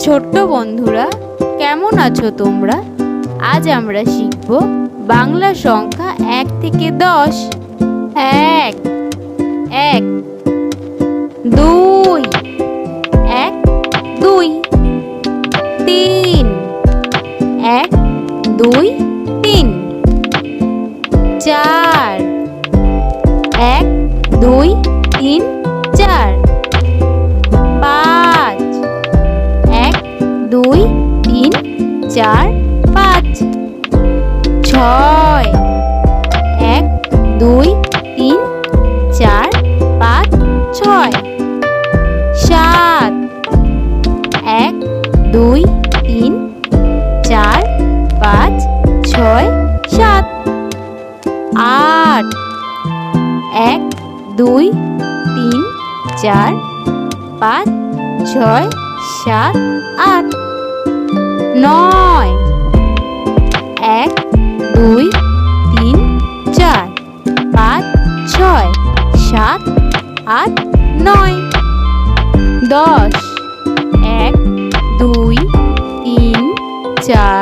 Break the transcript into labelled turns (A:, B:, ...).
A: ছোট্ট বন্ধুরা, কেমন আছো তোমরা? আজ আমরা শিখব বাংলা সংখ্যা 1 থেকে 10। 1 1 2 1 2 3 1 2 3 4 1 2 3 4 5 1 2 3 4 5 6 1 2 3 4 5 6 7 1 2 3 4 5 6 7 8 1 2 3 4 5 6 7 8 9 1 2 3 4 5 6 7 8 9 10 1 2 3 4